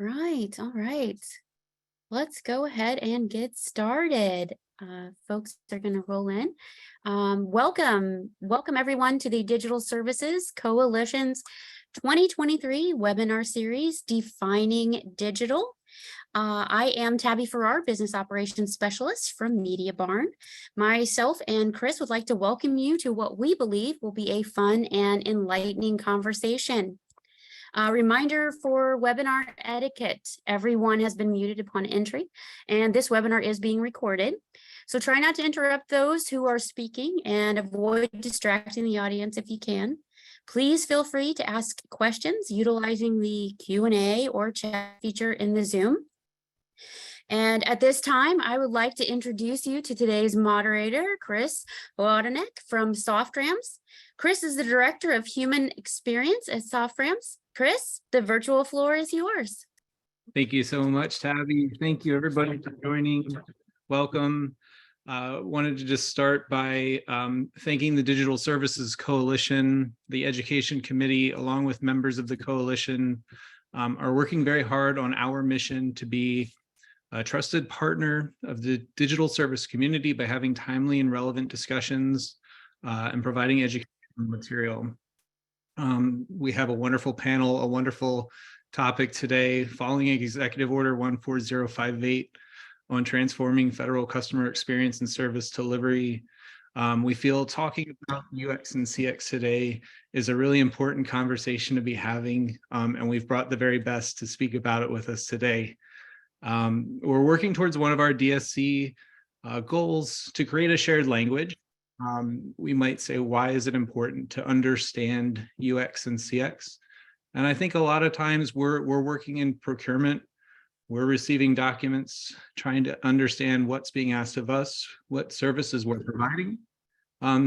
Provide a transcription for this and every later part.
Right. All right. Let's go ahead and get started. Folks are going to roll in. Welcome everyone to the Digital Services Coalition's 2023 webinar series, Defining Digital. I am Tabby Farrar, Business Operations Specialist from MediaBarn. Myself and Chris would like to welcome you to what we believe will be a fun and enlightening conversation. Reminder for webinar etiquette. Everyone has been muted upon entry, and this webinar is being recorded. So try not to interrupt those who are speaking and avoid distracting the audience if you can. Please feel free to ask questions utilizing the Q&A or chat feature in the Zoom. And at this time, I would like to introduce you to today's moderator, Chris Hodowanec from Softrams. Chris is the Director of Human Experience at Softrams. Chris, the virtual floor is yours. Thank you so much, Tabby. Thank you, everybody, for joining. Welcome. Wanted to just start by thanking the Digital Services Coalition. The Education Committee, along with members of the coalition, are working very hard on our mission to be a trusted partner of the digital service community by having timely and relevant discussions and providing educational material. We have a wonderful panel, a wonderful topic today, following Executive Order 14058 on transforming federal customer experience and service delivery. We feel talking about UX and CX today is a really important conversation to be having, and we've brought the very best to speak about it with us today. We're working towards one of our DSC goals to create a shared language. We might say, why is it important to understand UX and CX? And I think a lot of times we're working in procurement, we're receiving documents, trying to understand what's being asked of us, what services we're providing.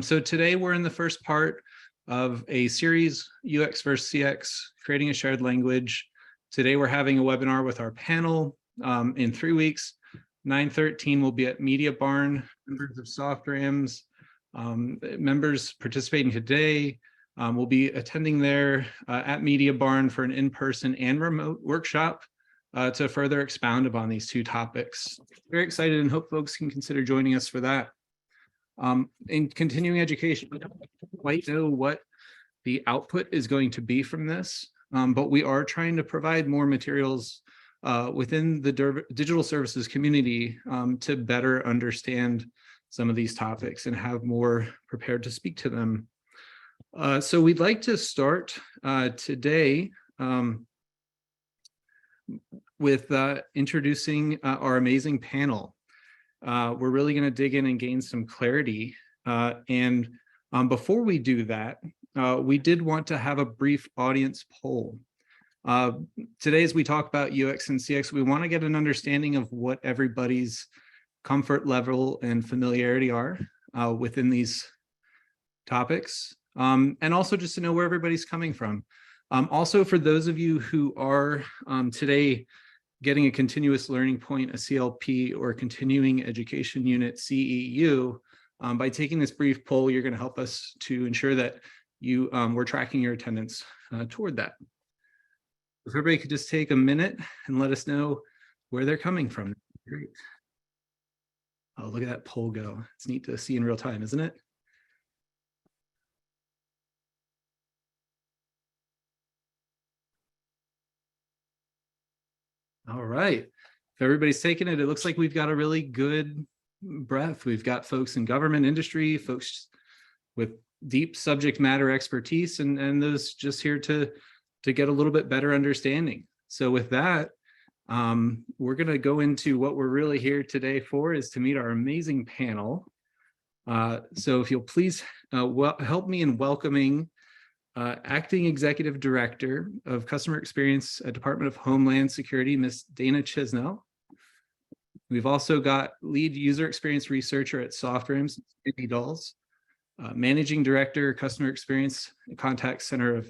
So today we're in the first part of a series, UX versus CX, creating a shared language. Today we're having a webinar with our panel. In 3 weeks, 9/13 will be at MediaBarn. Members of Softrams, members participating today will be attending there at MediaBarn for an in-person and remote workshop to further expound upon these two topics. Very excited and hope folks can consider joining us for that. In continuing education, we don't quite know what the output is going to be from this, but we are trying to provide more materials within the digital services community to better understand some of these topics and have more prepared to speak to them. So we'd like to start today with introducing our amazing panel. We're really going to dig in and gain some clarity. And before we do that, we did want to have a brief audience poll. Today, as we talk about UX and CX, we want to get an understanding of what everybody's comfort level and familiarity are within these topics, and also just to know where everybody's coming from. Also, for those of you who are today getting a continuous learning point, a CLP, or continuing education unit, CEU, by taking this brief poll, you're going to help us to ensure that we're tracking your attendance toward that. If everybody could just take a minute and let us know where they're coming from. Great. Oh, look at that poll go. It's neat to see in real time, isn't it? All right. If everybody's taking it, it looks like we've got a really good breadth. We've got folks in government, industry, folks with deep subject matter expertise, and those just here to get a little bit better understanding. So with that, we're going to go into what we're really here today for, is to meet our amazing panel. So if you'll please help me in welcoming Acting Executive Director of Customer Experience at Department of Homeland Security, Ms. Dana Chisnell. We've also got Lead User Experience Researcher at Softrams, Dols, Managing Director, Customer Experience Contact Center,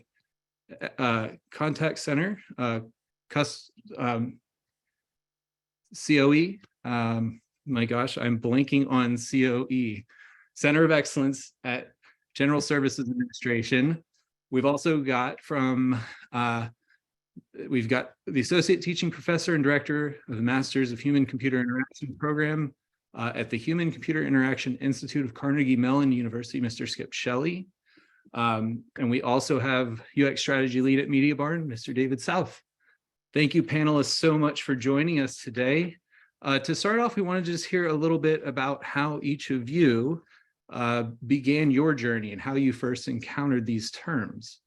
COE. My gosh, I'm blanking on COE, Center of Excellence at General Services Administration. We've also got from We've got the Associate Teaching Professor and Director of the Masters of Human-Computer Interaction Program at the Human-Computer Interaction Institute of Carnegie Mellon University, Mr. Skip Shelly. And we also have UX Strategy Lead at MediaBarn, Mr. David South. Thank you, panelists, so much for joining us today. To start off, we wanted to just hear a little bit about how each of you began your journey and how you first encountered these terms.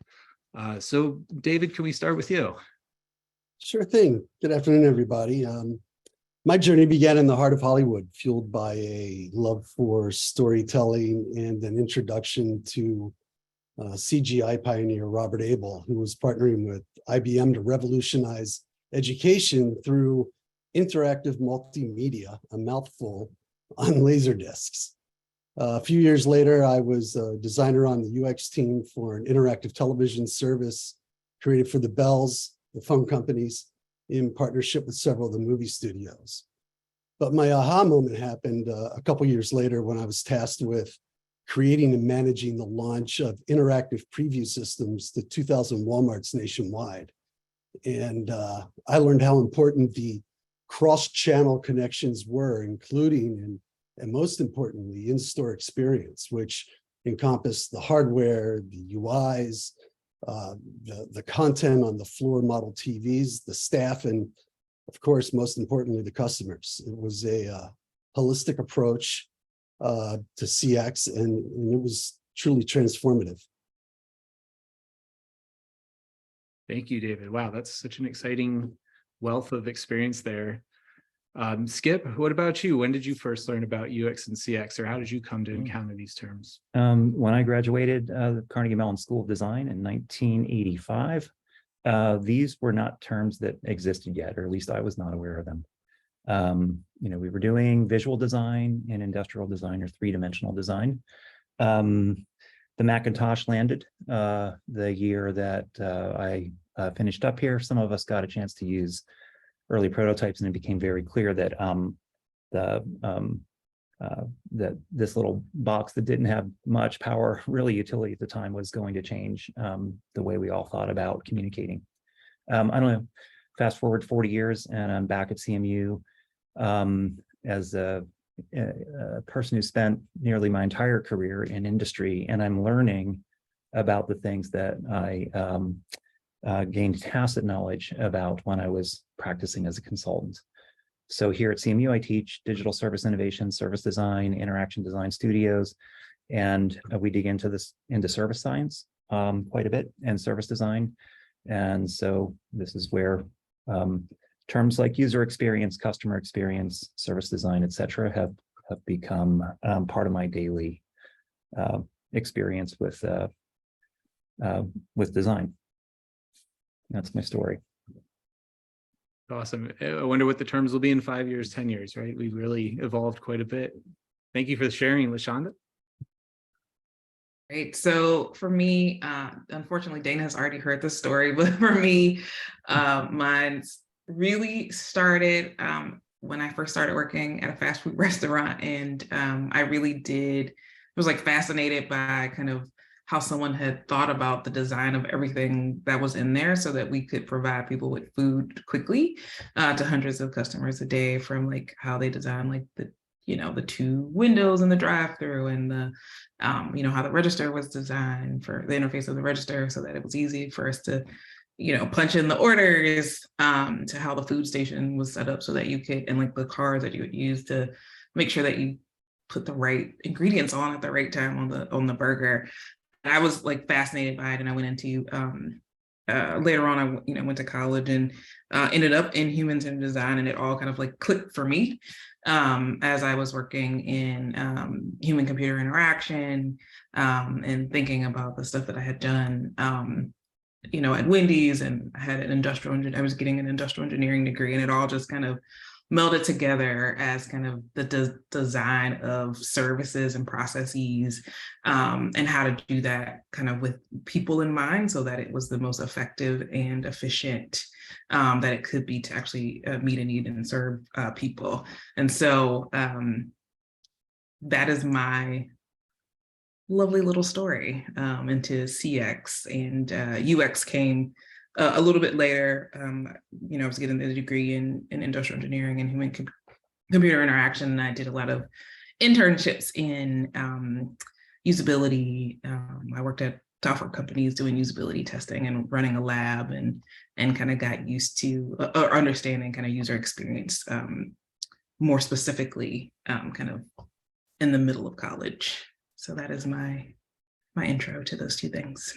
So David, can we start with you? Sure thing. Good afternoon, everybody. My journey began in the heart of Hollywood, fueled by a love for storytelling and an introduction to CGI pioneer Robert Abel, who was partnering with IBM to revolutionize education through interactive multimedia, a mouthful, on laser discs. A few years later, I was a designer on the UX team for an interactive television service created for the Bells, the phone companies, in partnership with several of the movie studios. But my aha moment happened a couple years later when I was tasked with creating and managing the launch of interactive preview systems to 2,000 Walmarts nationwide. And I learned how important the cross-channel connections were, including and most importantly, in-store experience, which encompassed the hardware, the UIs, the content on the floor model TVs, the staff, and of course, most importantly, the customers. It was a holistic approach to CX, and it was truly transformative. Thank you, David. Wow, that's such an exciting wealth of experience there. Skip, what about you? When did you first learn about UX and CX, or how did you come to encounter these terms? When I graduated the Carnegie Mellon School of Design in 1985, these were not terms that existed yet, or at least I was not aware of them. We were doing visual design and industrial design, or three-dimensional design. The Macintosh landed the year that I finished up here. Some of us got a chance to use early prototypes, and it became very clear that that this little box that didn't have much power, really utility at the time, was going to change the way we all thought about communicating. I don't know, fast forward 40 years, and I'm back at CMU as a person who spent nearly my entire career in industry, and I'm learning about the things that I gained tacit knowledge about when I was practicing as a consultant. So here at CMU, I teach digital service innovation, service design, interaction design studios, and we dig into service science quite a bit, and service design. And so this is where terms like user experience, customer experience, service design, et cetera, have become part of my daily experience with design. That's my story. Awesome. I wonder what the terms will be in 5 years, 10 years, right? We've really evolved quite a bit. Thank you for sharing, Lashanda. Great. So for me, unfortunately, Dana has already heard the story, but for me, mine really started when I first started working at a fast food restaurant. And I really was like fascinated by kind of how someone had thought about the design of everything that was in there so that we could provide people with food quickly to hundreds of customers a day, from like how they design like the two windows in the drive-through, and the how the register was designed for the interface of the register so that it was easy for us to punch in the orders, to how the food station was set up so that you could, and like the cars that you would use to make sure that you put the right ingredients on at the right time on the burger. I was like fascinated by it, and I went into later on. I went to college and ended up in human centered design, and it all kind of like clicked for me as I was working in human computer interaction and thinking about the stuff that I had done. At Wendy's, and I had I was getting an industrial engineering degree, and it all just kind of melded together as kind of the design of services and processes, and how to do that kind of with people in mind so that it was the most effective and efficient that it could be to actually meet a need and serve people. And so that is my lovely little story into CX, and UX came a little bit later, I was getting the degree in industrial engineering and human computer interaction. And I did a lot of internships in usability. I worked at software companies doing usability testing and running a lab, and kind of got used to or understanding kind of user experience more specifically kind of in the middle of college. So that is my intro to those two things.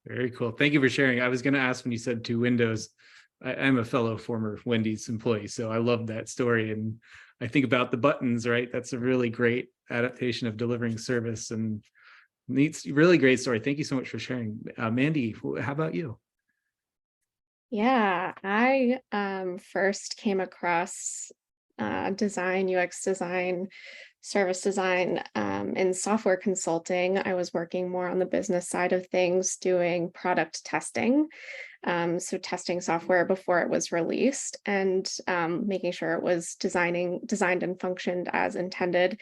Very cool. Thank you for sharing. I was going to ask when you said 2 windows. I'm a fellow former Wendy's employee, so I love that story. And I think about the buttons, right? That's a really great adaptation of delivering service, and really great story. Thank you so much for sharing. Mandy, how about you? Yeah, I first came across design, UX design, service design in software consulting. I was working more on the business side of things, doing product testing. So testing software before it was released and making sure it was designed and functioned as intended.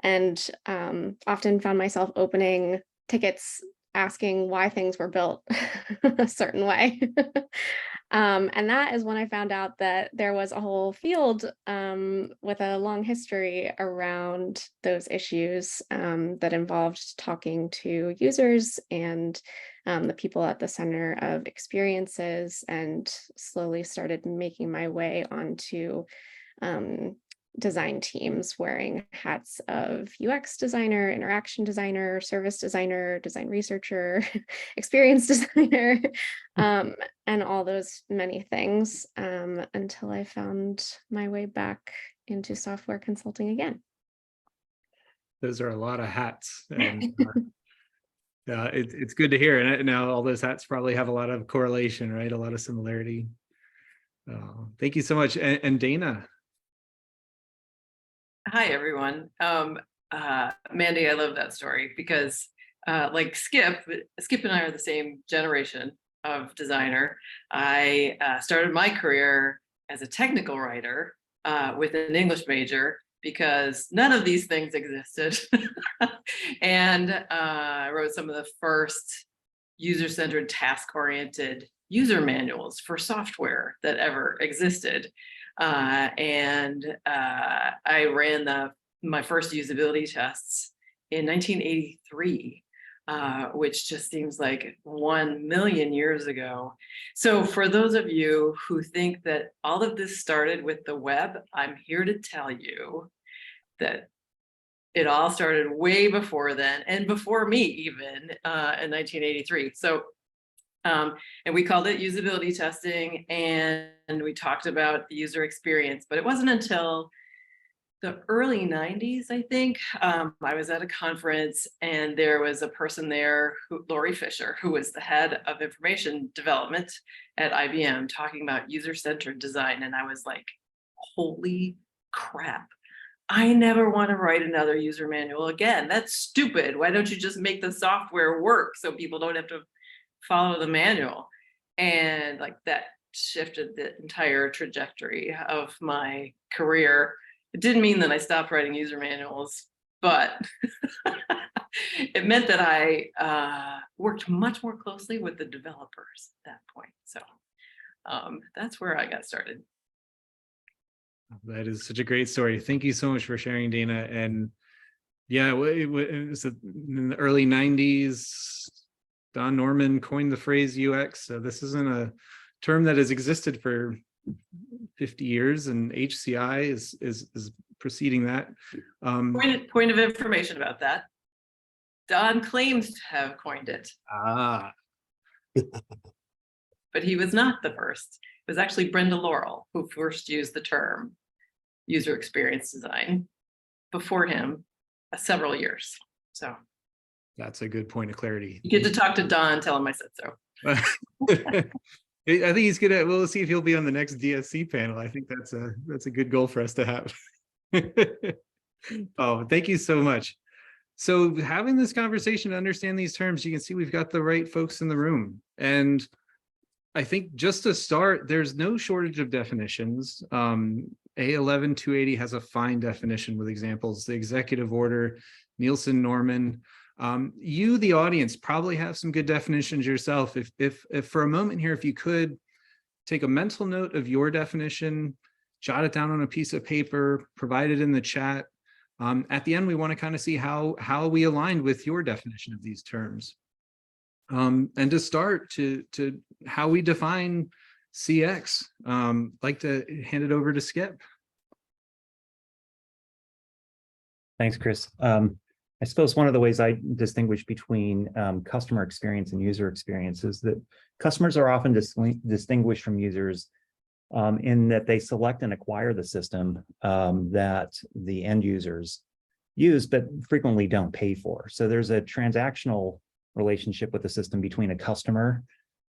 And often found myself opening tickets asking why things were built a certain way. And that is when I found out that there was a whole field with a long history around those issues that involved talking to users and the people at the center of experiences, and slowly started making my way onto design teams, wearing hats of UX designer, interaction designer, service designer, design researcher, experience designer, and all those many things until I found my way back into software consulting again. Those are a lot of hats. And it's good to hear. And now all those hats probably have a lot of correlation, right? A lot of similarity. Thank you so much. And Dana. Hi, everyone. Mandy, I love that story because like Skip and I are the same generation of designer. I started my career as a technical writer with an English major because none of these things existed. And I wrote some of the first user-centered, task-oriented user manuals for software that ever existed. And I ran my first usability tests in 1983, which just seems like 1 million years ago. So for those of you who think that all of this started with the web, I'm here to tell you that it all started way before then, and before me even, in 1983. So and we called it usability testing, and we talked about the user experience, but it wasn't until the early 90s, I think. I was at a conference and there was a person there, Lori Fisher, who was the head of information development at IBM, talking about user-centered design. And I was like, holy crap. I never want to write another user manual again. That's stupid. Why don't you just make the software work so people don't have to follow the manual? And like that shifted the entire trajectory of my career. It didn't mean that I stopped writing user manuals, but it meant that I worked much more closely with the developers at that point. So that's where I got started. That is such a great story. Thank you so much for sharing, Dana. And yeah, it was in the early 90s. Don Norman coined the phrase UX. So this isn't a term that has existed for 50 years, and HCII is preceding that. Point of information about that. Don claims to have coined it. But he was not the first. It was actually Brenda Laurel who first used the term user experience design before him several years. So that's a good point of clarity. You get to talk to Don, tell him I said so. I think he's gonna. We'll see if he'll be on the next DSC panel. I think that's a good goal for us to have. Oh, thank you so much. So having this conversation to understand these terms, you can see we've got the right folks in the room. And I think just to start, there's no shortage of definitions. A11280 has a fine definition with examples. The executive order, Nielsen Norman. You, the audience, probably have some good definitions yourself. If for a moment here, if you could take a mental note of your definition, jot it down on a piece of paper, provide it in the chat. At the end, we want to kind of see how we aligned with your definition of these terms. And to start to how we define CX, like to hand it over to Skip. Thanks, Chris. I suppose one of the ways I distinguish between customer experience and user experience is that customers are often distinguished from users in that they select and acquire the system that the end users use, but frequently don't pay for. So there's a transactional relationship with the system between a customer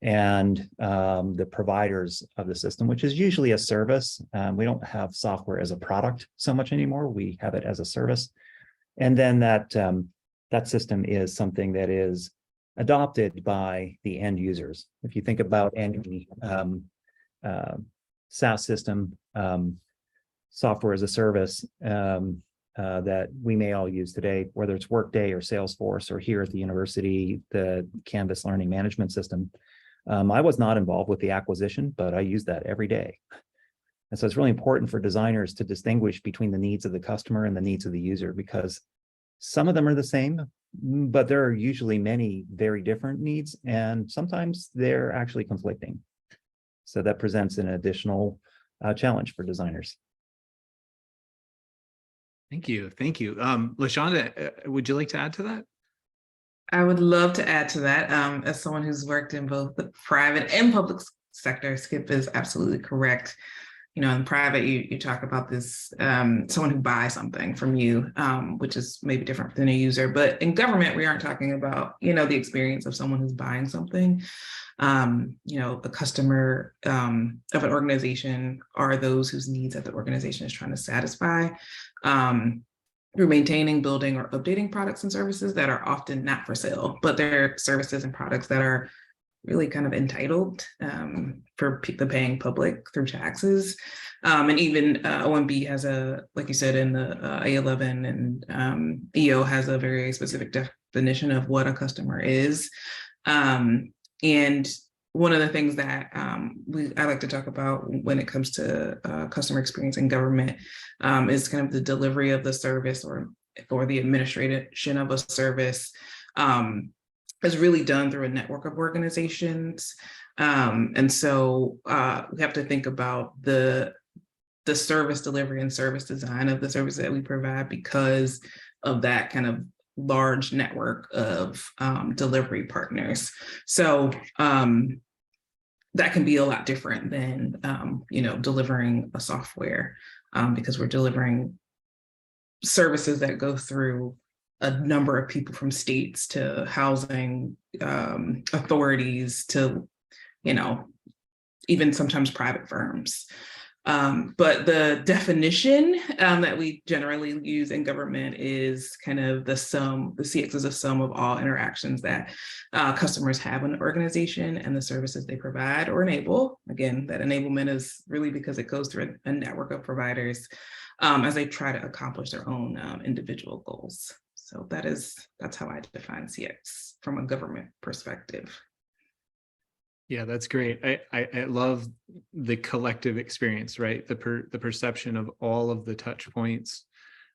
and the providers of the system, which is usually a service. We don't have software as a product so much anymore. We have it as a service. And then that system is something that is adopted by the end users. If you think about any SaaS system, software as a service that we may all use today, whether it's Workday or Salesforce or here at the university, the Canvas learning management system. I was not involved with the acquisition, but I use that every day. And so it's really important for designers to distinguish between the needs of the customer and the needs of the user, because some of them are the same, but there are usually many very different needs, and sometimes they're actually conflicting. So that presents an additional challenge for designers. Thank you. Thank you. Lashanda, would you like to add to that? I would love to add to that. As someone who's worked in both the private and public sector, Skip is absolutely correct. You know, in private, you talk about this, someone who buys something from you, which is maybe different than a user. But in government, we aren't talking about, you know, the experience of someone who's buying something. You know, a customer of an organization are those whose needs that the organization is trying to satisfy. Through maintaining, building, or updating products and services that are often not for sale, but they're services and products that are really kind of entitled for the paying public through taxes. And even OMB has a, like you said, in the A11 and EO has a very specific definition of what a customer is. And one of the things that I like to talk about when it comes to customer experience in government is kind of the delivery of the service or the administration of a service is really done through a network of organizations. And so we have to think about the service delivery and service design of the service that we provide because of that kind of large network of delivery partners. So that can be a lot different than you know, delivering a software because we're delivering services that go through a number of people, from states to housing authorities to, you know, even sometimes private firms. But the definition that we generally use in government is kind of the sum, the CX is a sum of all interactions that customers have in an organization and the services they provide or enable. Again, that enablement is really because it goes through a network of providers as they try to accomplish their own individual goals. So that's how I define CX from a government perspective. Yeah, that's great. I love the collective experience, right? The perception of all of the touch points.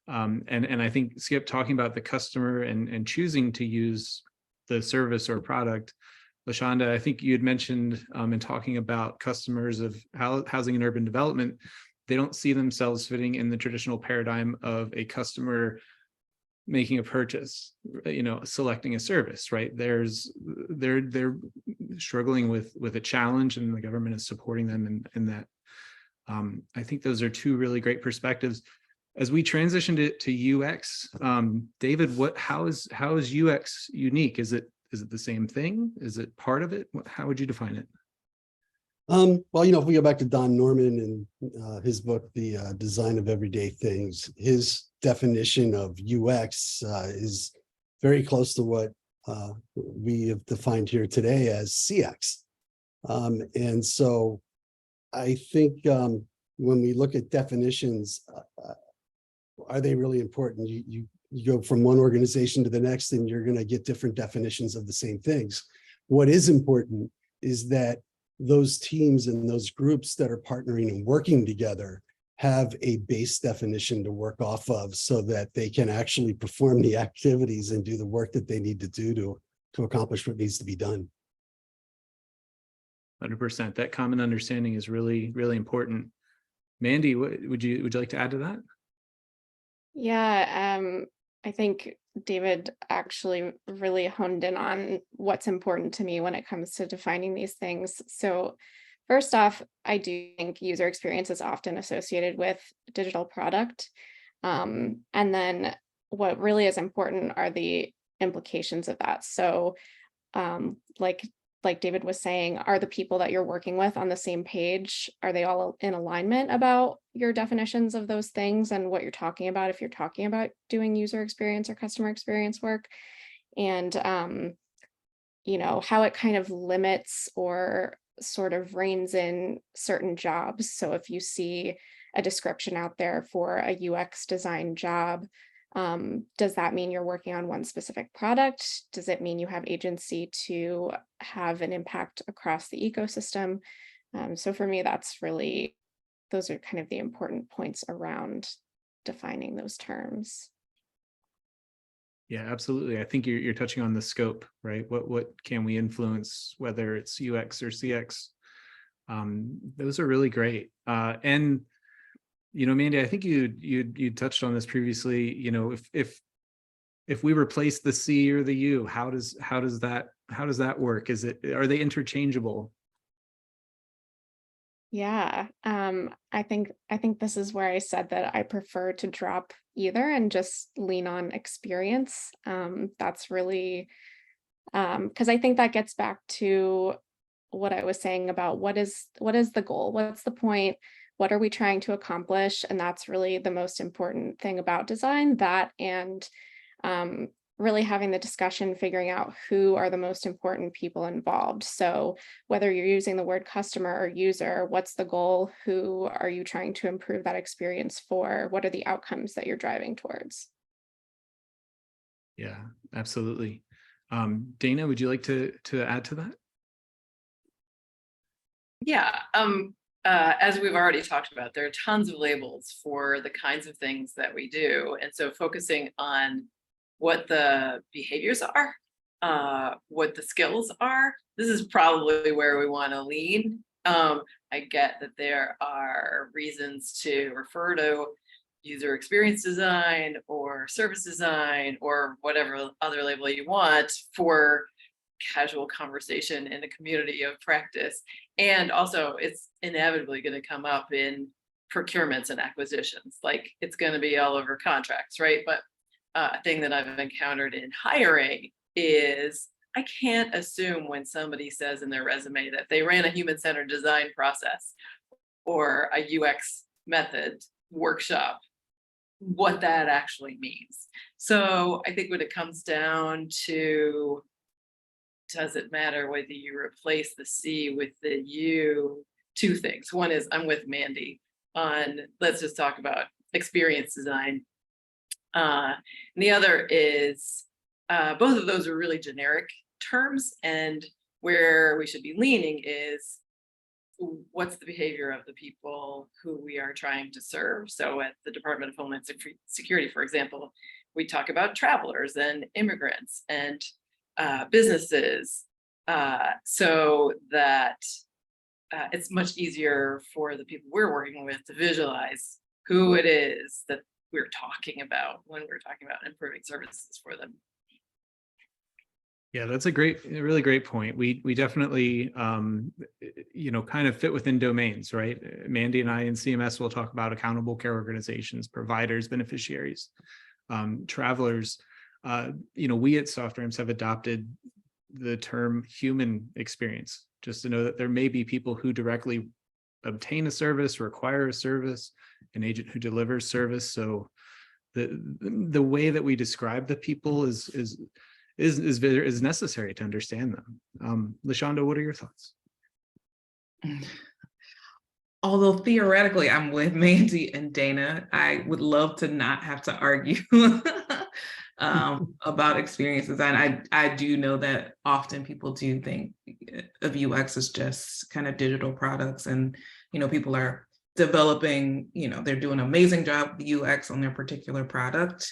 And I think, Skip, talking about the customer and choosing to use the service or product, Lashanda, I think you had mentioned in talking about customers of housing and urban development, they don't see themselves fitting in the traditional paradigm of a customer making a purchase, you know, selecting a service, right? They're struggling with a challenge, and the government is supporting them in that. I think those are two really great perspectives. As we transitioned it to UX, David, how is UX unique? Is it the same thing? Is it part of it? How would you define it? Well, you know, if we go back to Don Norman and his book, The Design of Everyday Things, his definition of UX is very close to what we have defined here today as CX. And so I think when we look at definitions, are they really important? You you go from one organization to the next and you're going to get different definitions of the same things. What is important is that those teams and those groups that are partnering and working together have a base definition to work off of so that they can actually perform the activities and do the work that they need to do to accomplish what needs to be done. 100%. That common understanding is really, really important. Mandy, would you like to add to that? Yeah, I think David actually really honed in on what's important to me when it comes to defining these things. So first off, I do think user experience is often associated with digital product. And then what really is important are the implications of that. So like David was saying, are the people that you're working with on the same page? Are they all in alignment about your definitions of those things and what you're talking about if you're talking about doing user experience or customer experience work? And, you know, how it kind of limits or sort of reins in certain jobs. So if you see a description out there for a UX design job, does that mean you're working on one specific product? Does it mean you have agency to have an impact across the ecosystem? So for me, those are kind of the important points around defining those terms. Yeah, absolutely. I think you're touching on the scope, right? What can we influence, whether it's UX or CX? Those are really great. And you know, Mandy, I think you touched on this previously. You know, if we replace the C or the U, how does that work? Are they interchangeable? Yeah, I think this is where I said that I prefer to drop either and just lean on experience. That's really because I think that gets back to what I was saying about what is the goal? What's the point? What are we trying to accomplish? And that's really the most important thing about design, that and really having the discussion, figuring out who are the most important people involved. So whether you're using the word customer or user, what's the goal? Who are you trying to improve that experience for? What are the outcomes that you're driving towards? Yeah, absolutely. Dana, would you like to add to that? Yeah. As we've already talked about, there are tons of labels for the kinds of things that we do. And so focusing on what the behaviors are, what the skills are, this is probably where we want to lean. I get that there are reasons to refer to user experience design or service design or whatever other label you want for casual conversation in the community of practice. And also it's inevitably going to come up in procurements and acquisitions. Like it's going to be all over contracts, right? But a thing that I've encountered in hiring is I can't assume when somebody says in their resume that they ran a human-centered design process or a UX method workshop, what that actually means. So I think when it comes down to, does it matter whether you replace the C with the U? Two things. One is I'm with Mandy on, let's just talk about experience design. And the other is both of those are really generic terms, and where we should be leaning is what's the behavior of the people who we are trying to serve. So at the Department of Homeland Security, for example, we talk about travelers and immigrants and businesses, so that it's much easier for the people we're working with to visualize who it is that we're talking about when we're talking about improving services for them. Yeah, that's a really great point. We definitely, you know, kind of fit within domains, right? Mandy and I in CMS will talk about accountable care organizations, providers, beneficiaries, travelers. You know, we at Softrams have adopted the term human experience, just to know that there may be people who directly obtain a service, require a service, an agent who delivers service. So the way that we describe the people is necessary to understand them. Lashanda, what are your thoughts? Although theoretically I'm with Mandy and Dana, I would love to not have to argue about experience design. I do know that often people do think of UX as just kind of digital products, and people are developing, they're doing an amazing job with UX on their particular product,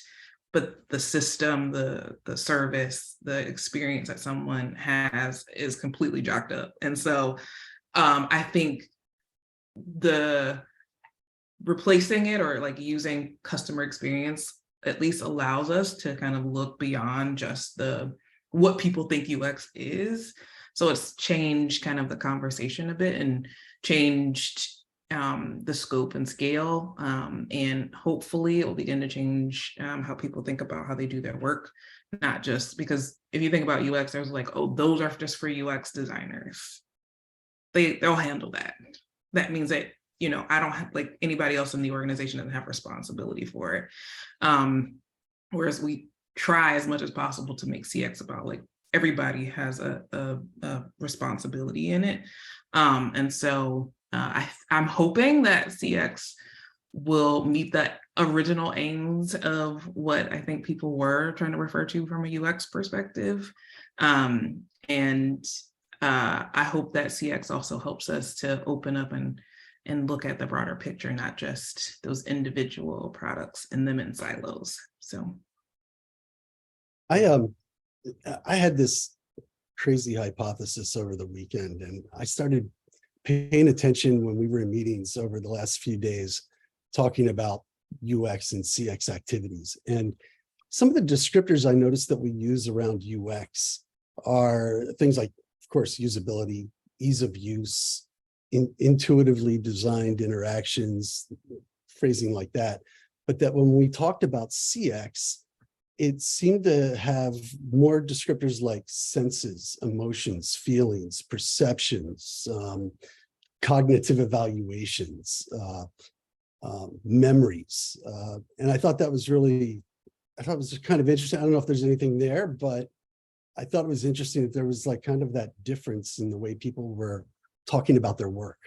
but the system, the service, the experience that someone has is completely jacked up. And so I think the replacing it, or like using customer experience, at least allows us to kind of look beyond just what people think UX is. So it's changed kind of the conversation a bit, and changed the scope and scale, and hopefully it will begin to change how people think about how they do their work. Not just because if you think about UX, there's like, oh, those are just for UX designers. They'll handle that. That means that I don't have, like, anybody else in the organization doesn't have responsibility for it. Whereas we try as much as possible to make CX about, like, everybody has a responsibility in it. And so I'm hoping that CX will meet the original aims of what I think people were trying to refer to from a UX perspective. And I hope that CX also helps us to open up and look at the broader picture, not just those individual products and them in silos. So I had this crazy hypothesis over the weekend, and I started paying attention when we were in meetings over the last few days, talking about UX and CX activities. And some of the descriptors I noticed that we use around UX are things like, of course, usability, ease of use, intuitively designed interactions, phrasing like that. But that when we talked about CX, it seemed to have more descriptors like senses, emotions, feelings, perceptions, cognitive evaluations, memories. And I thought that was really, it was kind of interesting. I don't know if there's anything there, but I thought it was interesting that there was like kind of that difference in the way people were talking about their work.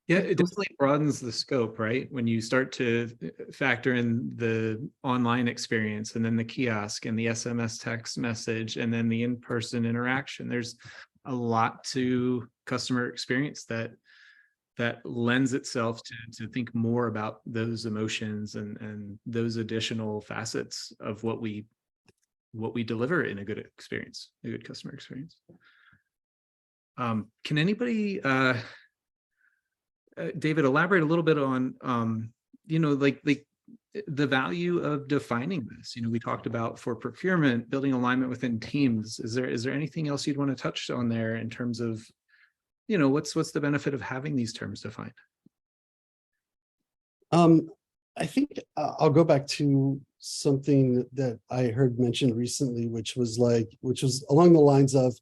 Yeah, it definitely broadens the scope, right? When you start to factor in the online experience, and then the kiosk and the SMS text message, and then the in-person interaction. There's a lot to customer experience that lends itself to think more about those emotions and those additional facets of what we deliver in a good experience, a good customer experience. Can anybody David, elaborate a little bit on, like the value of defining this? We talked about for procurement, building alignment within teams. Is there anything else you'd want to touch on there in terms of, what's the benefit of having these terms defined? I think I'll go back to something that I heard mentioned recently, which was along the lines of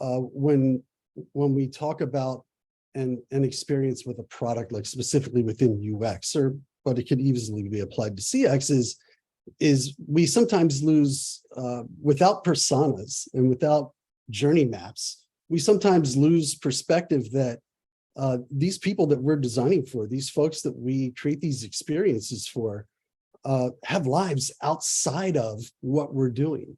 when we talk about an experience with a product, like specifically within UX, but it could easily be applied to CX, is we sometimes lose, without personas and without journey maps, we sometimes lose perspective that these people that we're designing for, these folks that we create these experiences for, have lives outside of what we're doing.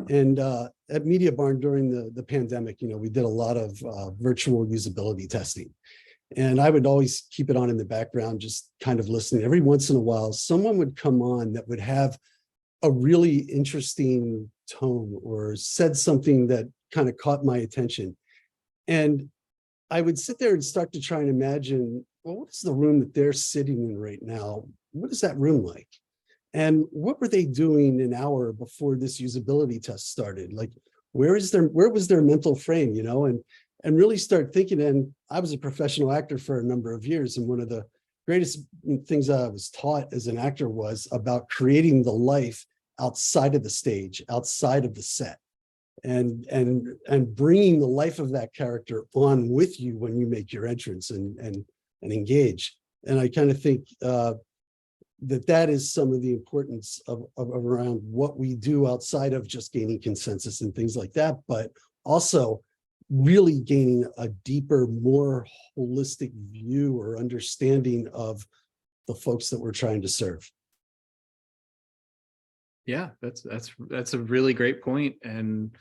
And at MediaBarn during the pandemic, we did a lot of virtual usability testing. And I would always keep it on in the background, just kind of listening. Every once in a while, someone would come on that would have a really interesting tone or said something that kind of caught my attention. And I would sit there and start to try and imagine, well, what is the room that they're sitting in right now? What is that room like? And what were they doing an hour before this usability test started? Like, where was their mental frame, and really start thinking. And I was a professional actor for a number of years. And one of the greatest things I was taught as an actor was about creating the life outside of the stage, outside of the set, and bringing the life of that character on with you when you make your entrance and engage. And I kind of think that is some of the importance of around what we do outside of just gaining consensus and things like that, but also really gaining a deeper, more holistic view or understanding of the folks that we're trying to serve. Yeah, that's a really great point. And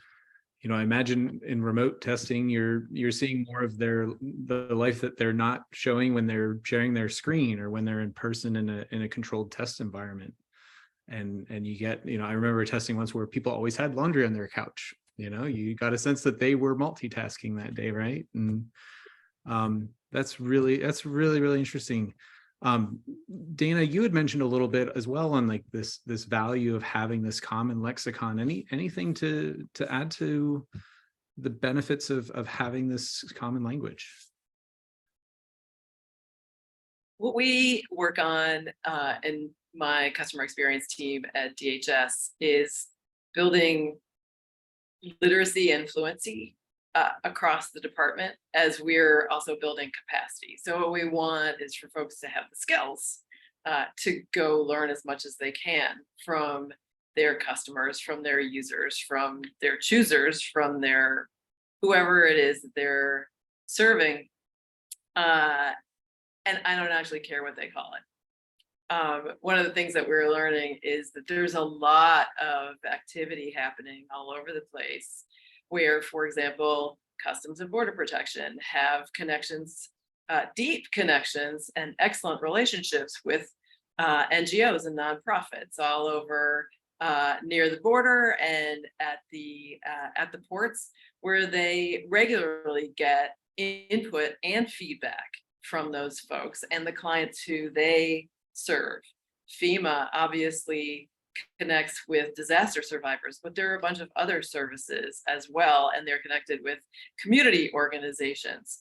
I imagine in remote testing, you're seeing more of the life that they're not showing when they're sharing their screen or when they're in person in a controlled test environment. And you get, I remember testing once where people always had laundry on their couch. You got a sense that they were multitasking that day, right? And that's really, really interesting. Dana, you had mentioned a little bit as well on like this value of having this common lexicon. Anything to add to the benefits of having this common language? What we work on in my customer experience team at DHS is building literacy and fluency across the department, as we're also building capacity. So what we want is for folks to have the skills to go learn as much as they can from their customers, from their users, from their choosers, from their whoever it is that they're serving. And I don't actually care what they call it. One of the things that we're learning is that there's a lot of activity happening all over the place where, for example, Customs and Border Protection have connections, deep connections and excellent relationships with NGOs and nonprofits all over near the border and at the ports, where they regularly get input and feedback from those folks and the clients who they serve. FEMA obviously connects with disaster survivors, but there are a bunch of other services as well, and they're connected with community organizations.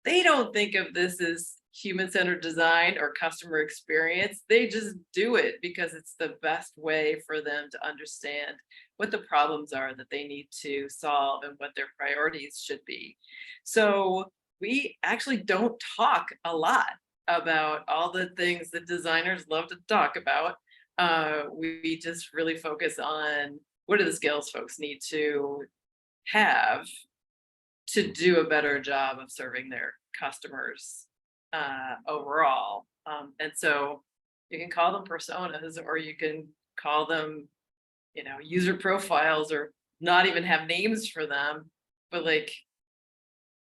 They don't think of this as human-centered design or customer experience. They just do it because it's the best way for them to understand what the problems are that they need to solve and what their priorities should be. So we actually don't talk a lot about all the things that designers love to talk about. We just really focus on what are the skills folks need to have to do a better job of serving their customers overall. And so you can call them personas, or you can call them, user profiles, or not even have names for them. But like,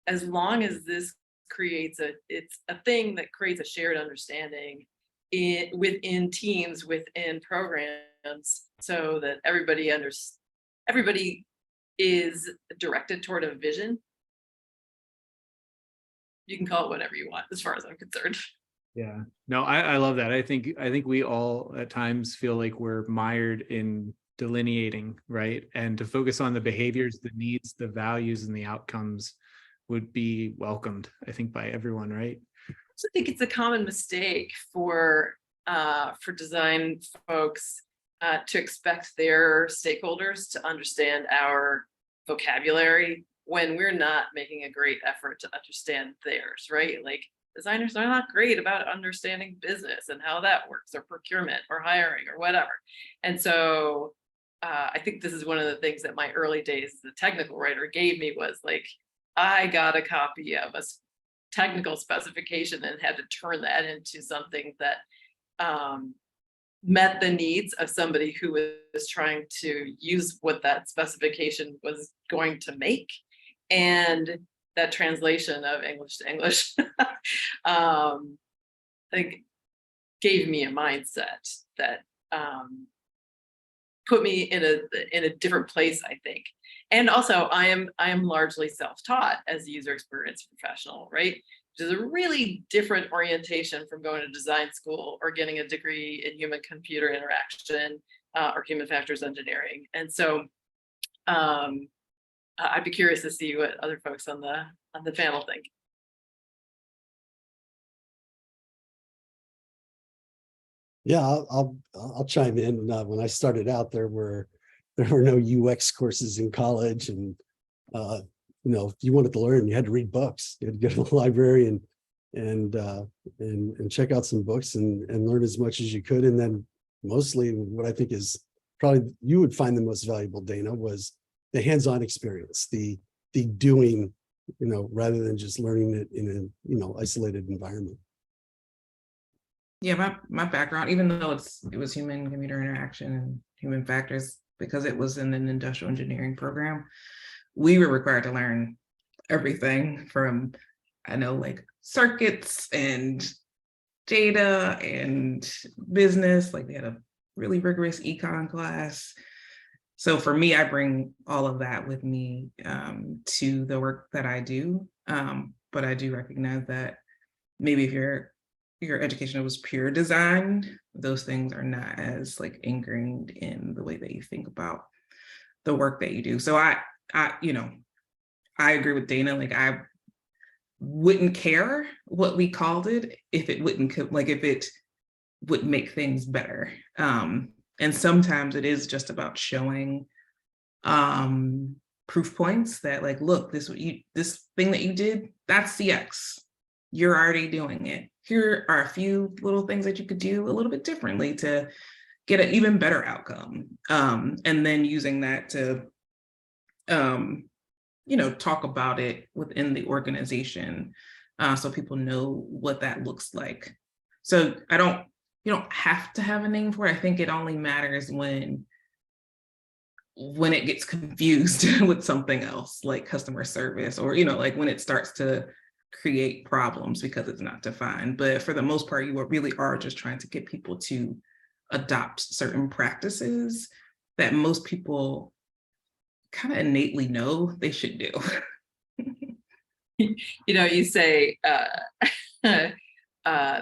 as long as this creates it's a thing that creates a shared understanding within teams, within programs, so that everybody is directed toward a vision. You can call it whatever you want, as far as I'm concerned. Yeah, no, I love that. I think we all at times feel like we're mired in delineating, right? And to focus on the behaviors, the needs, the values, and the outcomes would be welcomed, I think, by everyone, right? I also think it's a common mistake for design folks to expect their stakeholders to understand our vocabulary when we're not making a great effort to understand theirs, right? Like, designers are not great about understanding business and how that works, or procurement, or hiring, or whatever. And so I think this is one of the things that my early days as a technical writer gave me, was like, I got a copy of a technical specification and had to turn that into something that met the needs of somebody who was trying to use what that specification was going to make. And that translation of English to English, I think, gave me a mindset that put me in a different place, I think. And also, I am largely self-taught as a user experience professional, right? Which is a really different orientation from going to design school or getting a degree in human-computer interaction or human factors engineering. And so I'd be curious to see what other folks on the panel think. Yeah, I'll chime in. When I started out, there were no UX courses in college, and if you wanted to learn, you had to read books. You had to go to the library and check out some books and learn as much as you could. And then mostly, what I think is probably you would find the most valuable, Dana, was the hands-on experience, the doing, rather than just learning it in a isolated environment. Yeah, my background, even though it was human computer interaction and human factors, because it was in an industrial engineering program, we were required to learn everything from, I know, like circuits and data and business. Like, we had a really rigorous econ class. So for me, I bring all of that with me to the work that I do. But I do recognize that maybe if your education was pure design, those things are not as like ingrained in the way that you think about the work that you do. So I agree with Dana. Like, I wouldn't care what we called it if it wouldn't, like, if it would make things better. And sometimes it is just about showing proof points that, like, look, this thing that you did, that's CX. You're already doing it. Here are a few little things that you could do a little bit differently to get an even better outcome. And then using that to, talk about it within the organization, so people know what that looks like. So you don't have to have a name for it. I think it only matters when it gets confused with something else, like customer service, or, like when it starts to create problems because it's not defined. But for the most part, you really are just trying to get people to adopt certain practices that most people kind of innately know they should do. You say that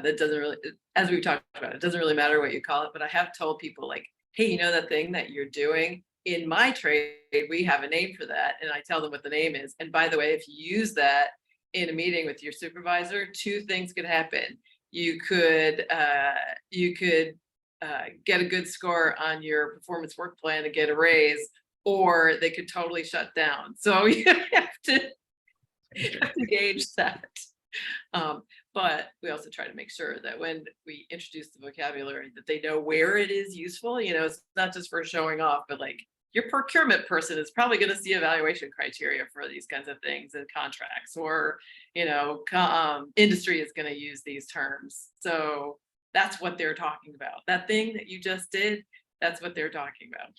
doesn't really, as we've talked about, it doesn't really matter what you call it, but I have told people, like, hey, that thing that you're doing in my trade, we have a name for that. And I tell them what the name is. And by the way, if you use that in a meeting with your supervisor, two things could happen. You could get a good score on your performance work plan and get a raise, or they could totally shut down. So you have to gauge that. But we also try to make sure that when we introduce the vocabulary, that they know where it is useful. It's not just for showing off, but like, your procurement person is probably going to see evaluation criteria for these kinds of things in contracts, or, industry is going to use these terms. So that's what they're talking about. That thing that you just did, that's what they're talking about.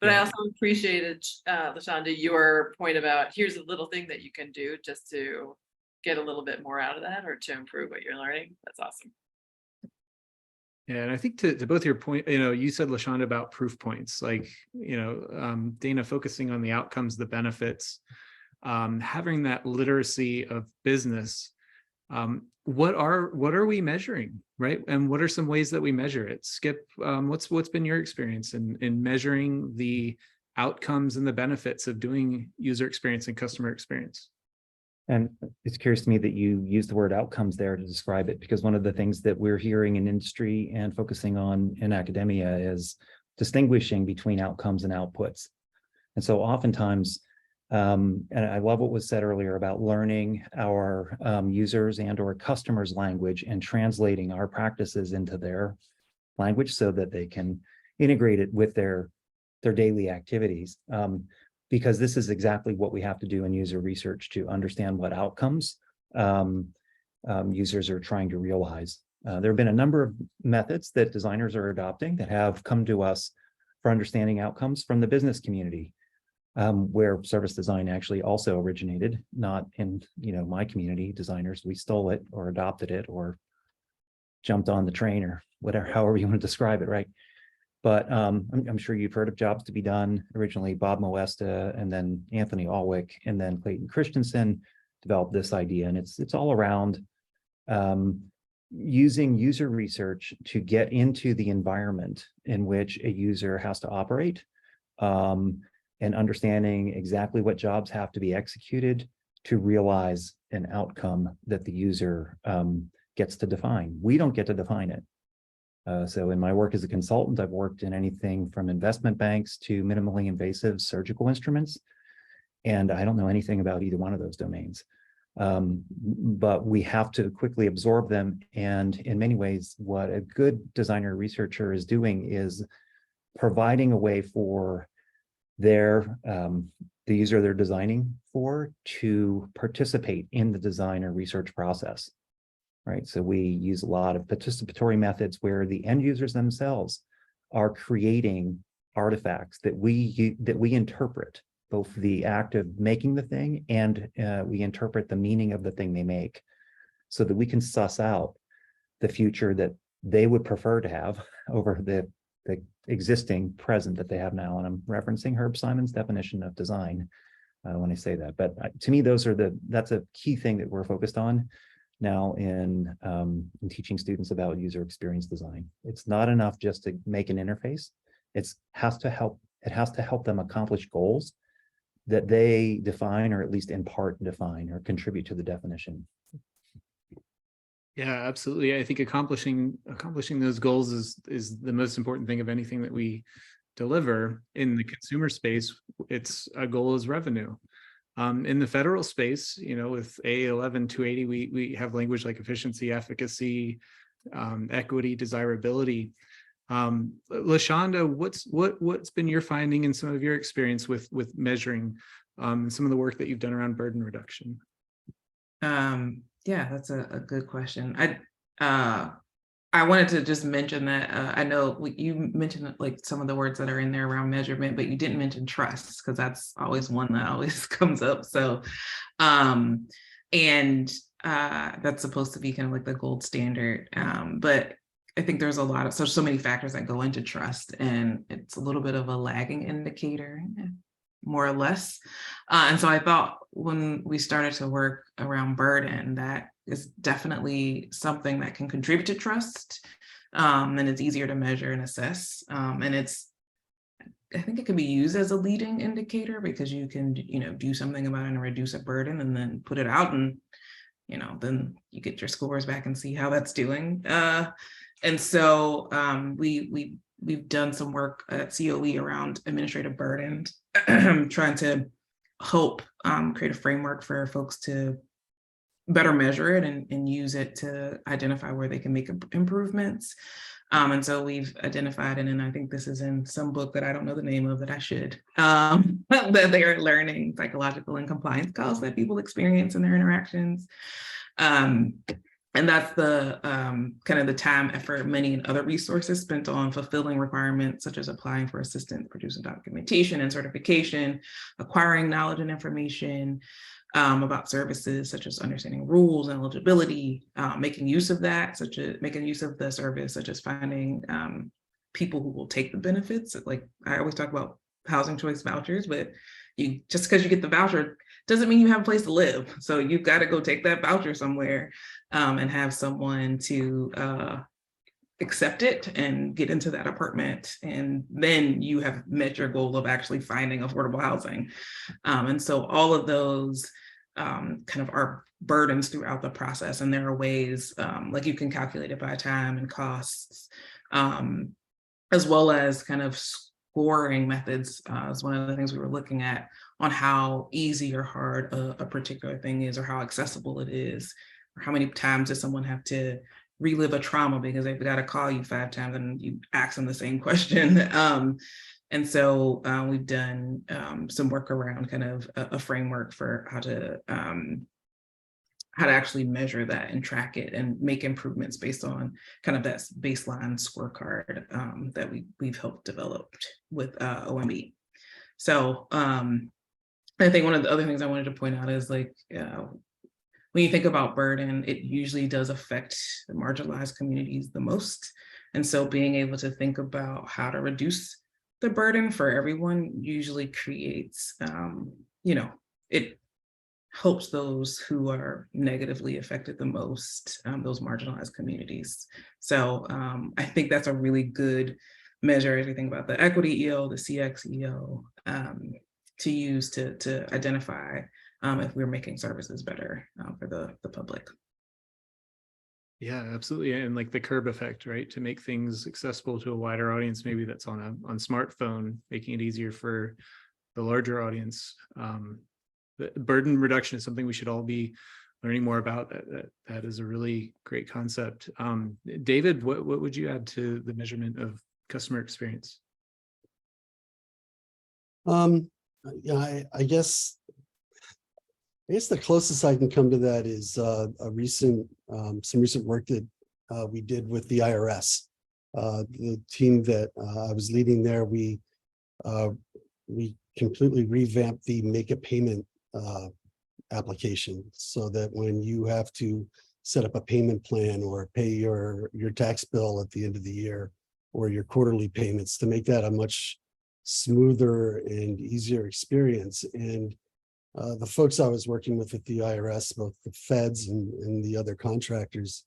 But I also appreciated, Lashanda, your point about, here's a little thing that you can do just to get a little bit more out of that, or to improve what you're learning. That's awesome. Yeah, and I think to both your point, you said, Lashanda, about proof points, like, Dana, focusing on the outcomes, the benefits, having that literacy of business. What are we measuring, right? And what are some ways that we measure it? Skip, what's been your experience in measuring the outcomes and the benefits of doing user experience and customer experience? And it's curious to me that you use the word outcomes there to describe it, because one of the things that we're hearing in industry and focusing on in academia is distinguishing between outcomes and outputs. And so oftentimes, and I love what was said earlier about learning our users and or customers' language and translating our practices into their language so that they can integrate it with their daily activities. Because this is exactly what we have to do in user research to understand what outcomes users are trying to realize. There have been a number of methods that designers are adopting that have come to us for understanding outcomes from the business community, where service design actually also originated, not in my community. Designers, we stole it or adopted it or jumped on the train or whatever, however you want to describe it, right? But I'm sure you've heard of Jobs to be Done. Originally, Bob Moesta, and then Anthony Alwick, and then Clayton Christensen developed this idea. And it's all around using user research to get into the environment in which a user has to operate, and understanding exactly what jobs have to be executed to realize an outcome that the user gets to define. We don't get to define it. So in my work as a consultant, I've worked in anything from investment banks to minimally invasive surgical instruments, and I don't know anything about either one of those domains. But we have to quickly absorb them. And in many ways, what a good designer researcher is doing is providing a way for the user they're designing for to participate in the design or research process. Right, so we use a lot of participatory methods where the end users themselves are creating artifacts that we interpret, both the act of making the thing and we interpret the meaning of the thing they make, so that we can suss out the future that they would prefer to have over the existing present that they have now. And I'm referencing Herb Simon's definition of design when I say that. But to me, that's a key thing that we're focused on now in teaching students about user experience design. It's not enough just to make an interface. It has to help them accomplish goals that they define, or at least in part define or contribute to the definition. Yeah, absolutely. I think accomplishing those goals is the most important thing of anything that we deliver. In the consumer space, it's a goal is revenue. In the federal space, with A11-280, we have language like efficiency, efficacy, equity, desirability. Lashanda, what's been your finding and some of your experience with measuring some of the work that you've done around burden reduction? Yeah, that's a good question. I wanted to just mention that I know you mentioned like some of the words that are in there around measurement, but you didn't mention trust, because that's always one that always comes up. So, and that's supposed to be kind of like the gold standard. But I think there's a lot of so many factors that go into trust, and it's a little bit of a lagging indicator, more or less. And so I thought when we started to work around burden, that is definitely something that can contribute to trust, and it's easier to measure and assess. And I think it can be used as a leading indicator, because you can, do something about it and reduce a burden and then put it out, and, then you get your scores back and see how that's doing. And so we've done some work at COE around administrative burden, trying to help create a framework for folks to better measure it and use it to identify where they can make improvements. And so we've identified, and I think this is in some book that I don't know the name of that I should, that they are learning psychological and compliance costs that people experience in their interactions. And that's the kind of the time, effort, money, and other resources spent on fulfilling requirements such as applying for assistance, producing documentation and certification, acquiring knowledge and information about services such as understanding rules and eligibility, making use of that, such as making use of the service, such as finding people who will take the benefits. Like I always talk about housing choice vouchers, but just because you get the voucher doesn't mean you have a place to live. So you've got to go take that voucher somewhere and have someone to accept it and get into that apartment. And then you have met your goal of actually finding affordable housing. And so all of those kind of are burdens throughout the process. And there are ways like you can calculate it by time and costs, as well as kind of scoring methods is one of the things we were looking at on how easy or hard a particular thing is, or how accessible it is, or how many times does someone have to relive a trauma because they've got to call you 5 times and you ask them the same question. And so we've done some work around kind of a framework for how to actually measure that and track it and make improvements based on kind of that baseline scorecard that we've helped develop with OMB. So I think one of the other things I wanted to point out is like, when you think about burden, it usually does affect the marginalized communities the most. And so being able to think about how to reduce the burden for everyone usually creates, it helps those who are negatively affected the most, those marginalized communities. So I think that's a really good measure as you think about the equity EO, the CX EO, to use to identify if we're making services better for the public. Yeah, absolutely. And like the curb effect, right? To make things accessible to a wider audience, maybe that's on smartphone, making it easier for the larger audience. The burden reduction is something we should all be learning more about. That is a really great concept. David, what would you add to the measurement of customer experience? Yeah, I guess the closest I can come to that is some recent work that we did with the IRS. The team that I was leading there, we completely revamped the make a payment application, so that when you have to set up a payment plan or pay your tax bill at the end of the year, or your quarterly payments, to make that a much smoother and easier experience. And the folks I was working with at the IRS, both the feds and the other contractors,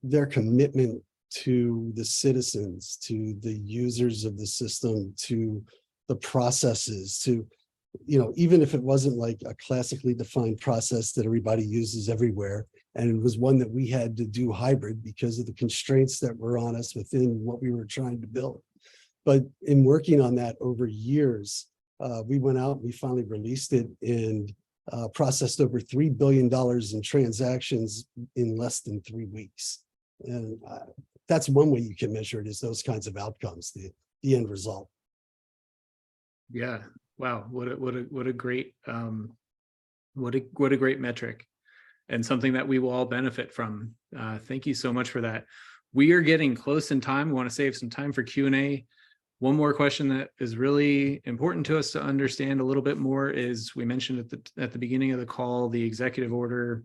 their commitment to the citizens, to the users of the system, to the processes, to, even if it wasn't like a classically defined process that everybody uses everywhere, and it was one that we had to do hybrid because of the constraints that were on us within what we were trying to build. But in working on that over years, we went out, we finally released it, and processed over $3 billion in transactions in less than 3 weeks. And that's one way you can measure it, is those kinds of outcomes, the end result. Yeah. Wow. What a great what a great metric, and something that we will all benefit from. Thank you so much for that. We are getting close in time. We want to save some time for Q&A. One more question that is really important to us to understand a little bit more is, we mentioned at the beginning of the call, the executive order,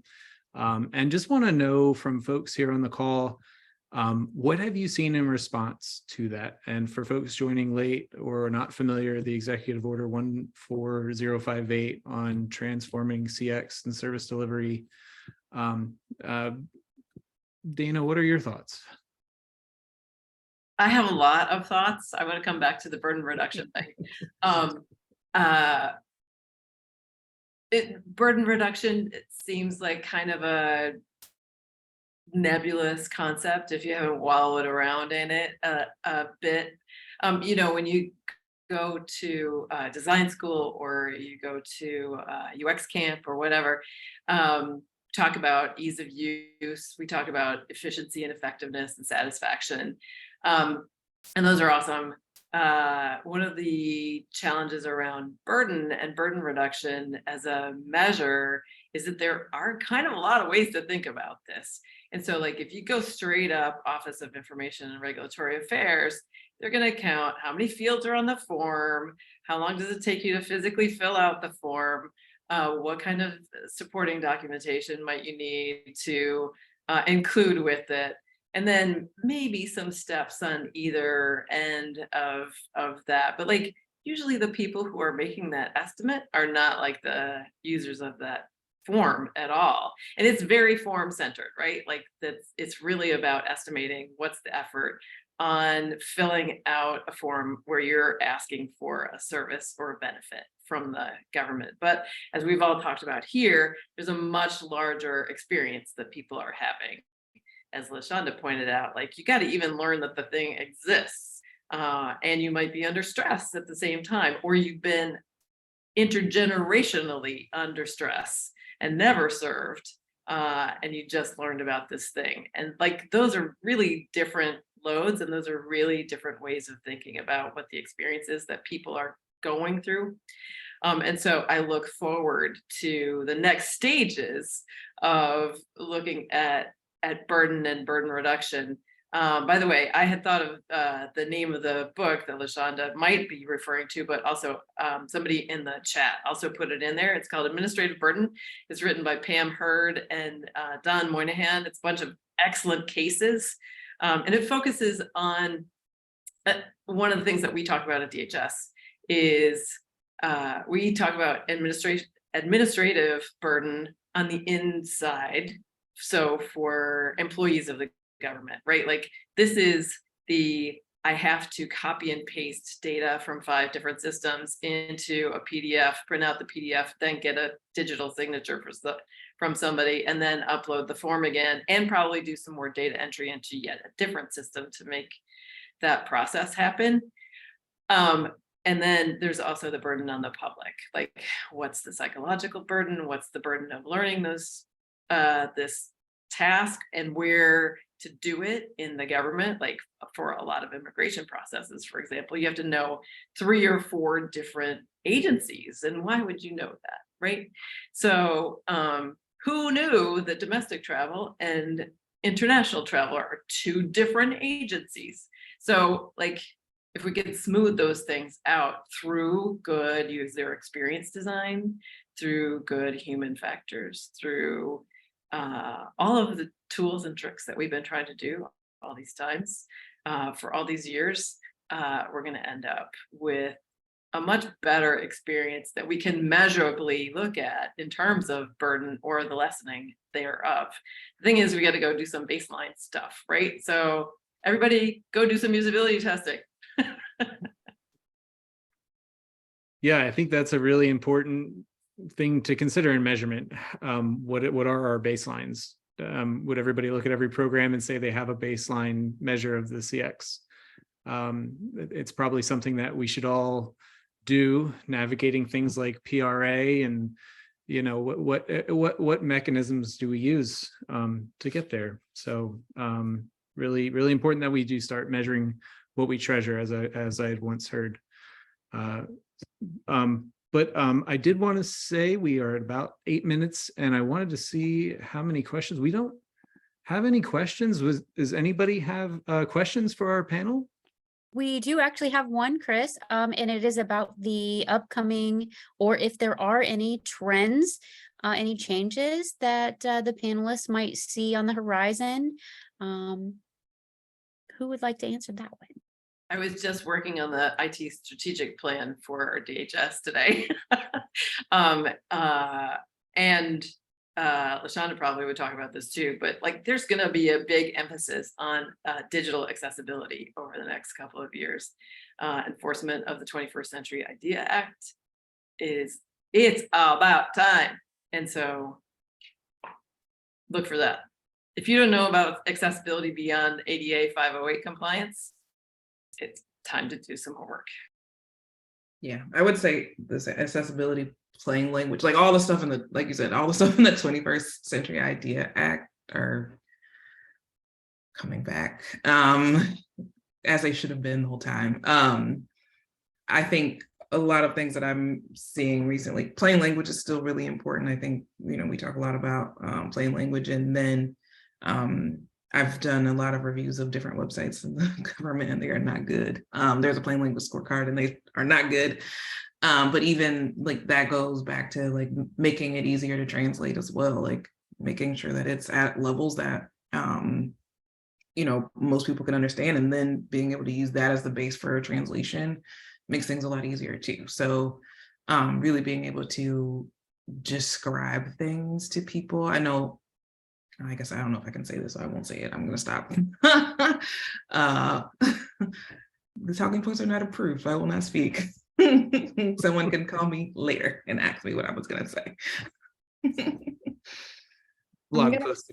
and just want to know from folks here on the call, what have you seen in response to that? And for folks joining late or not familiar, the executive order 14058 on transforming CX and service delivery. Dana, what are your thoughts? I have a lot of thoughts. I want to come back to the burden reduction thing. Burden reduction, it seems like kind of a nebulous concept if you haven't wallowed around in it a bit. When you go to design school, or you go to UX camp or whatever, talk about ease of use, we talk about efficiency and effectiveness and satisfaction. And those are awesome. One of the challenges around burden and burden reduction as a measure is that there are kind of a lot of ways to think about this. And so, like, if you go straight up Office of Information and Regulatory Affairs, they're going to count how many fields are on the form, how long does it take you to physically fill out the form, what kind of supporting documentation might you need to include with it. And then maybe some steps on either end of that. But like, usually the people who are making that estimate are not like the users of that form at all. And it's very form centered, right? Like, it's really about estimating what's the effort on filling out a form where you're asking for a service or a benefit from the government. But as we've all talked about here, there's a much larger experience that people are having. As Lashanda pointed out, like, you got to even learn that the thing exists, and you might be under stress at the same time, or you've been intergenerationally under stress and never served, and you just learned about this thing. And like, those are really different loads, and those are really different ways of thinking about what the experience is that people are going through. And so I look forward to the next stages of looking at burden and burden reduction. By the way, I had thought of the name of the book that Lashanda might be referring to, but also somebody in the chat also put it in there. It's called Administrative Burden. It's written by Pam Hurd and Don Moynihan. It's a bunch of excellent cases. And it focuses on one of the things that we talk about at DHS is we talk about administrative burden on the inside. So for employees of the government, right? Like, this is I have to copy and paste data from 5 different systems into a PDF, print out the PDF, then get a digital signature from somebody, and then upload the form again, and probably do some more data entry into yet a different system to make that process happen. And then there's also the burden on the public. Like, what's the psychological burden? What's the burden of learning this task, and where to do it in the government? Like, for a lot of immigration processes, for example, you have to know 3 or 4 different agencies, and why would you know that, right? So who knew that domestic travel and international travel are 2 different agencies. So like, if we can smooth those things out through good user experience design, through good human factors, through all of the tools and tricks that we've been trying to do all these times for all these years, we're going to end up with a much better experience that we can measurably look at in terms of burden or the lessening thereof. The thing is, we got to go do some baseline stuff, right? So everybody go do some usability testing. Yeah, I think that's a really important thing to consider in measurement. What are our baselines? Would everybody look at every program and say they have a baseline measure of the CX? It's probably something that we should all do, navigating things like PRA and, you know, what mechanisms do we use to get there? So really important that we do start measuring what we treasure, as I had once heard. But I did want to say we are at about 8 minutes, and I wanted to see how many questions. We don't have any questions. Does anybody have questions for our panel? We do actually have one, Chris, and it is about the upcoming, or if there are any trends, any changes that the panelists might see on the horizon. Who would like to answer that one? I was just working on the IT strategic plan for our DHS today. And Lashanda probably would talk about this too, but like there's going to be a big emphasis on digital accessibility over the next couple of years. Enforcement of the 21st Century IDEA Act it's about time. And so look for that. If you don't know about accessibility beyond ADA 508 compliance, it's time to do some homework. Yeah, I would say this accessibility, plain language, like all the stuff in the, like you said, all the stuff in the 21st Century IDEA Act are coming back as they should have been the whole time. I think a lot of things that I'm seeing recently, plain language is still really important. I think, you know, we talk a lot about plain language, and then I've done a lot of reviews of different websites in the government, and they are not good. There's a plain language scorecard, and they are not good. But even like that goes back to like making it easier to translate as well, like making sure that it's at levels that you know, most people can understand, and then being able to use that as the base for a translation makes things a lot easier too. So really being able to describe things to people. I know, I guess I don't know if I can say this, so I won't say it. I'm gonna stop. The talking points are not approved. I will not speak. Someone can call me later and ask me what I was gonna say. Blog post.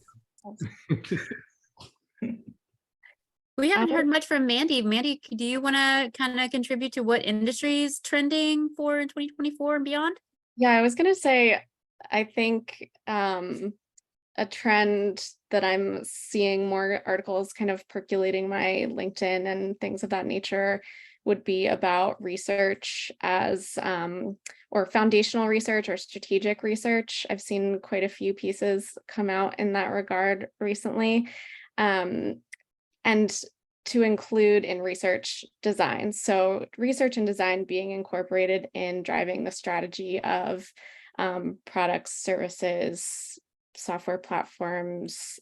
We haven't heard much from Mandy. Mandy, do you want to kind of contribute to what industry is trending for in 2024 and beyond? Yeah, I was going to say, I think a trend that I'm seeing more articles kind of percolating my LinkedIn and things of that nature would be about research as or foundational research or strategic research. I've seen quite a few pieces come out in that regard recently. And to include in research design. So research and design being incorporated in driving the strategy of products, services, software platforms,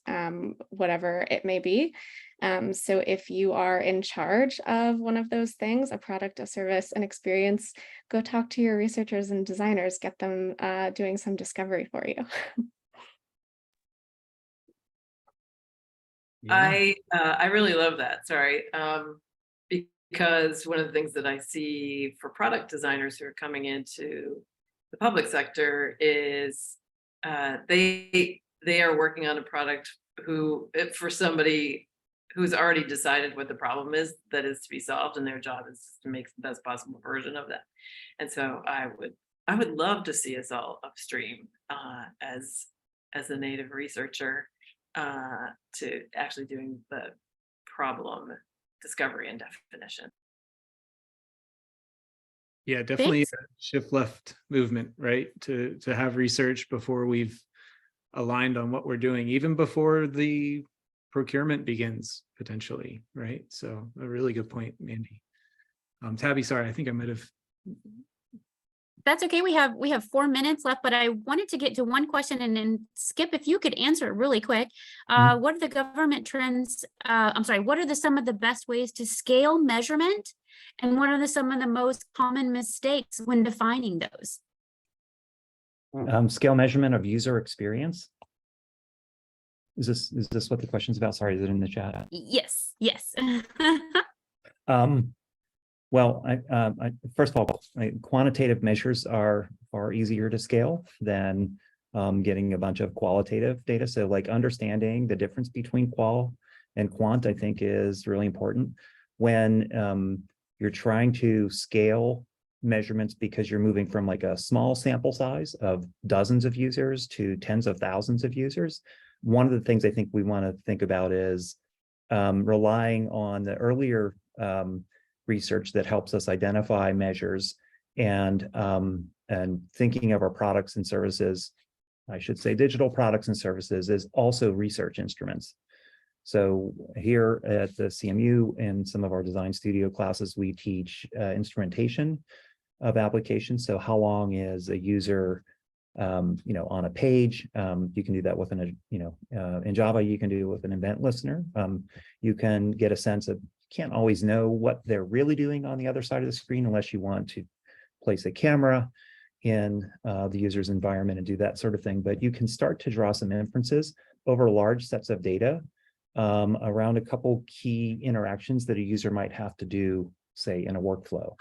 whatever it may be. So if you are in charge of one of those things, a product, a service, an experience, go talk to your researchers and designers, get them doing some discovery for you. Yeah. I really love that. Sorry. Because one of the things that I see for product designers who are coming into the public sector is they are working on a product for somebody who's already decided what the problem is that is to be solved, and their job is to make the best possible version of that. And so I would love to see us all upstream as a native researcher to actually doing the problem discovery and definition. Yeah, definitely Thanks. a shift left movement, right? To have research before we've aligned on what we're doing, even before the procurement begins potentially, right? So a really good point, Mandy. Tabby, sorry, I think I might have. That's okay. We have 4 minutes left, but I wanted to get to one question, and then Skip, if you could answer it really quick. What are the government trends? What are some of the best ways to scale measurement? And what are some of the most common mistakes when defining those? Scale measurement of user experience. Is this what the question's about? Sorry, is it in the chat? Yes. Well, first of all, quantitative measures are far easier to scale than getting a bunch of qualitative data. So like understanding the difference between qual and quant, I think is really important when you're trying to scale measurements, because you're moving from like a small sample size of dozens of users to tens of thousands of users. One of the things I think we want to think about is relying on the earlier research that helps us identify measures and thinking of our products and services, I should say digital products and services, as also research instruments. So here at the CMU in some of our design studio classes, we teach instrumentation of applications. So how long is a user on a page? You can do that with in Java, you can do it with an event listener. You can get a sense of, can't always know what they're really doing on the other side of the screen unless you want to place a camera in the user's environment and do that sort of thing. But you can start to draw some inferences over large sets of data around a couple key interactions that a user might have to do, say, in a workflow.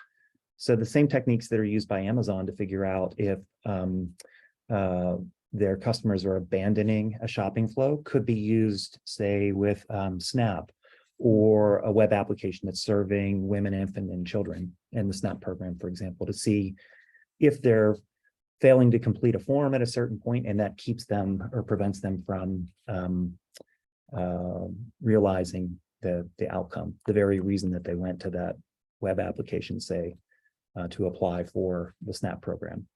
So the same techniques that are used by Amazon to figure out if their customers are abandoning a shopping flow could be used, say, with Snap, or a web application that's serving women, infant, and children in the SNAP program, for example, to see if they're failing to complete a form at a certain point, and that keeps them or prevents them from realizing the outcome, the very reason that they went to that web application, say, to apply for the SNAP program.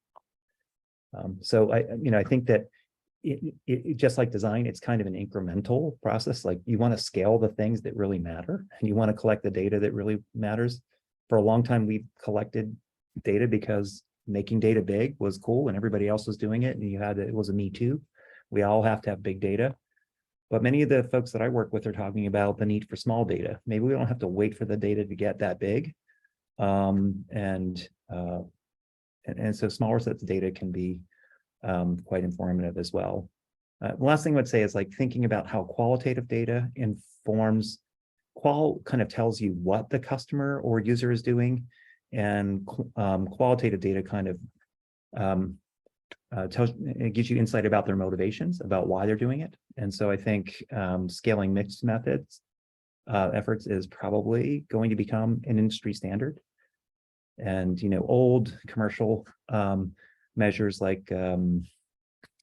So I think that it just like design, it's kind of an incremental process. Like you want to scale the things that really matter, and you want to collect the data that really matters. For a long time, we collected data because making data big was cool and everybody else was doing it, and it was a me too. We all have to have big data. But many of the folks that I work with are talking about the need for small data. Maybe we don't have to wait for the data to get that big. And so smaller sets of data can be quite informative as well. The last thing I would say is like thinking about how qualitative data informs, qual kind of tells you what the customer or user is doing, and qualitative data kind of it gives you insight about their motivations, about why they're doing it. And so I think scaling mixed methods efforts is probably going to become an industry standard. And old commercial measures like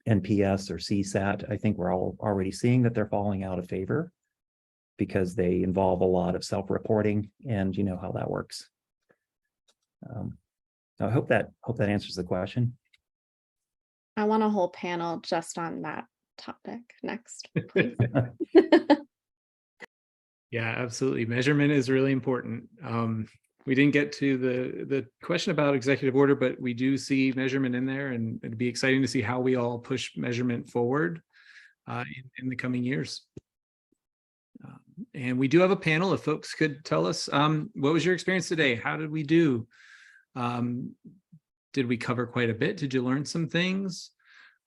NPS or CSAT, I think we're all already seeing that they're falling out of favor because they involve a lot of self-reporting, and you know how that works. I hope that answers the question. I want a whole panel just on that topic next, please. Yeah, absolutely. Measurement is really important. We didn't get to the question about executive order, but we do see measurement in there, and it'd be exciting to see how we all push measurement forward in the coming years. And we do have a panel. If folks could tell us, what was your experience today? How did we do? Did we cover quite a bit? Did you learn some things?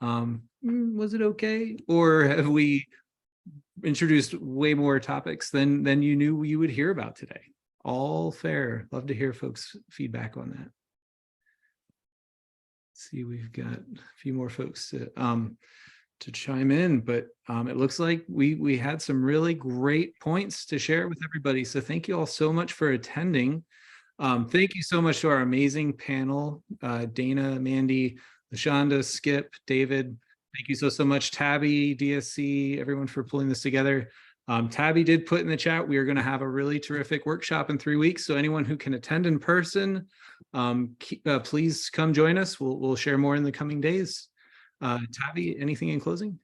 Was it okay? Or have we introduced way more topics than you knew you would hear about today? All fair. Love to hear folks' feedback on that. Let's see, we've got a few more folks to chime in, but it looks like we had some really great points to share with everybody. So thank you all so much for attending. Thank you so much to our amazing panel, Dana, Mandy, Lashanda, Skip, David. Thank you so much, Tabby, DSC, everyone, for pulling this together. Tabby did put in the chat, we are going to have a really terrific workshop in 3 weeks. So anyone who can attend in person, please come join us. We'll share more in the coming days. Tabby, anything in closing?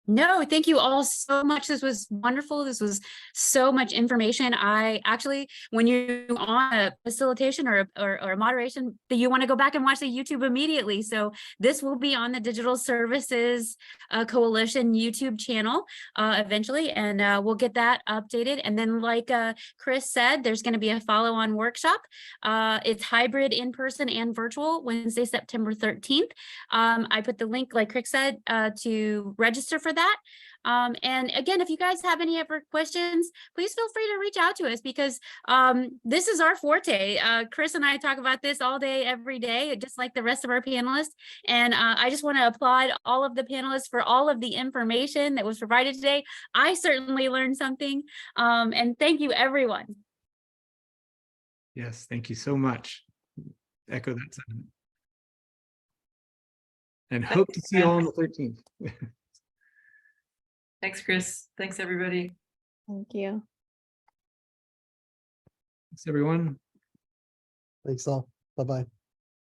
No, thank you all so much. This was wonderful. This was so much information. I actually, when you're on a facilitation or a moderation, you want to go back and watch the YouTube immediately. So this will be on the Digital Services Coalition YouTube channel eventually, and we'll get that updated. And then like Chris said, there's going to be a follow-on workshop. It's hybrid in person and virtual, Wednesday, September 13th. I put the link, like Chris said, to register for that. And again, if you guys have any other questions, please feel free to reach out to us, because this is our forte. Chris and I talk about this all day, every day, just like the rest of our panelists. And I just want to applaud all of the panelists for all of the information that was provided today. I certainly learned something. And thank you, everyone. Yes, thank you so much. Echo that sentiment. And hope to see you all on the 13th. Thanks, Chris. Thanks, everybody. Thank you. Thanks, everyone. Thanks all. Bye-bye.